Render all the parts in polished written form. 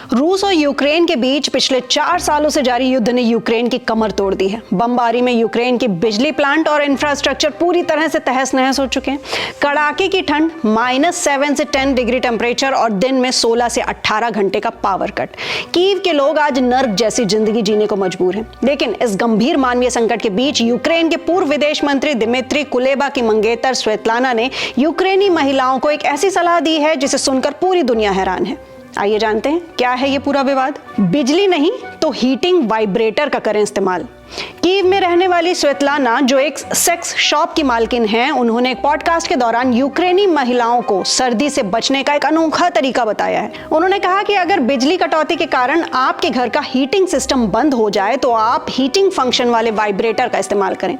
रूस और यूक्रेन के बीच पिछले 4 सालों से जारी युद्ध ने यूक्रेन की कमर तोड़ दी है। बमबारी में यूक्रेन के बिजली प्लांट और इंफ्रास्ट्रक्चर पूरी तरह से तहस नहस हो चुके हैं। कड़ाके की ठंड, -7 से 10 डिग्री टेम्परेचर और दिन में 16 से 18 घंटे का पावर कट। कीव के लोग आज नर्क जैसी जिंदगी जीने को मजबूर हैं। लेकिन इस गंभीर मानवीय संकट के बीच यूक्रेन के पूर्व विदेश मंत्री दिमित्री कुलेबा की मंगेतर स्वेतलाना ने यूक्रेनी महिलाओं को एक ऐसी सलाह दी है जिसे सुनकर पूरी दुनिया हैरान है। आइए जानते हैं क्या है ये पूरा विवाद। बिजली नहीं तो हीटिंग वाइब्रेटर का करें इस्तेमाल। कीव में रहने वाली स्वेतलाना, जो एक सेक्स शॉप की मालकिन हैं, उन्होंने एक पॉडकास्ट के दौरान यूक्रेनी महिलाओं को सर्दी से बचने का एक अनोखा तरीका बताया है। उन्होंने कहा कि अगर बिजली कटौती के कारण आपके घर का हीटिंग सिस्टम बंद हो जाए तो आप हीटिंग फंक्शन वाले वाइब्रेटर का इस्तेमाल करें।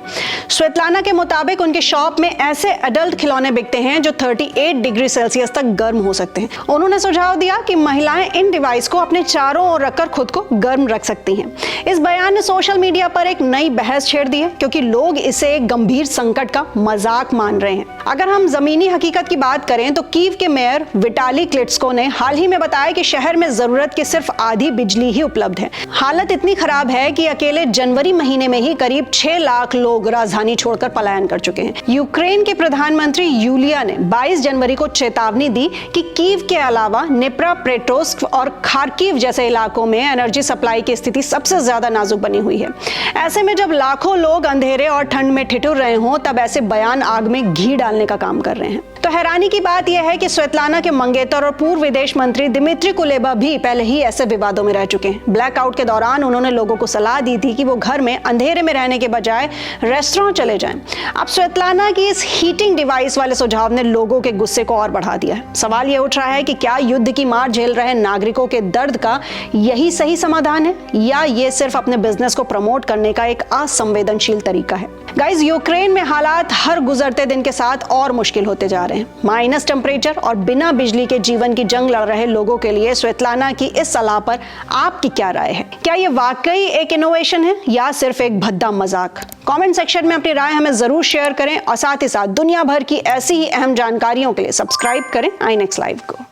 स्वेतलाना के मुताबिक उनकी शॉप में ऐसे एडल्ट खिलौने बिकते हैं जो 38 डिग्री सेल्सियस तक गर्म हो सकते हैं। उन्होंने सुझाव दिया कि महिलाएं इन डिवाइस को अपने चारों ओर रखकर खुद को गर्म रख सकती हैं। इस बयान ने सोशल मीडिया पर एक नई बहस छेड़ दी है, क्योंकि लोग इसे एक गंभीर संकट का मजाक मान रहे हैं। अगर हम जमीनी हकीकत की बात करें तो कीव के मेयर विटाली क्लिट्स्को ने हाल ही में बताया कि शहर में जरूरत की सिर्फ आधी बिजली ही उपलब्ध है। हालत इतनी खराब है कि अकेले जनवरी महीने में ही करीब 6 लाख लोग राजधानी छोड़कर पलायन कर चुके हैं। यूक्रेन के प्रधानमंत्री यूलिया ने 22 जनवरी को चेतावनी दी कि कीव के अलावा निप्रोपेट्रोव्स्क और खार्किव जैसे इलाकों में एनर्जी सप्लाई की स्थिति सबसे ज्यादा नाजुक बनी हुई है। ऐसे में जब लाखों लोग अंधेरे और ठंड में ठिठुर रहे हों, तब ऐसे बयान आग में घी डालने का काम कर रहे हैं। तो हैरानी की बात यह है कि स्वेतलाना के मंगेतर और पूर्व विदेश मंत्री दिमित्री कुलेबा भी पहले ही ऐसे विवादों में रह चुके हैं। ब्लैकआउट के दौरान उन्होंने लोगों को सलाह दी थी कि वो घर में अंधेरे में रहने के बजाय रेस्टोरेंट चले जाएं। अब स्वेतलाना की इस हीटिंग डिवाइस वाले सुझाव ने लोगों के गुस्से को और बढ़ा दिया है। सवाल ये उठ रहा है कि क्या युद्ध की मार झेल रहे नागरिकों के दर्द का यही सही समाधान है, या ये सिर्फ अपने बिजनेस को प्रमोट करने का एक असंवेदनशील तरीका है। गाइस, यूक्रेन में हालात हर गुजरते दिन के साथ और मुश्किल होते जा रहे हैं। माइनस टेम्परेचर और बिना बिजली के जीवन की जंग लड़ रहे लोगों के लिए स्वेतलाना की इस सलाह पर आपकी क्या राय है? क्या ये वाकई एक इनोवेशन है या सिर्फ एक भद्दा मजाक? कमेंट सेक्शन में अपनी राय हमें जरूर शेयर करें और साथ ही साथ दुनिया भर की ऐसी ही अहम जानकारियों के लिए सब्सक्राइब करें आई नेक्स्ट लाइव को।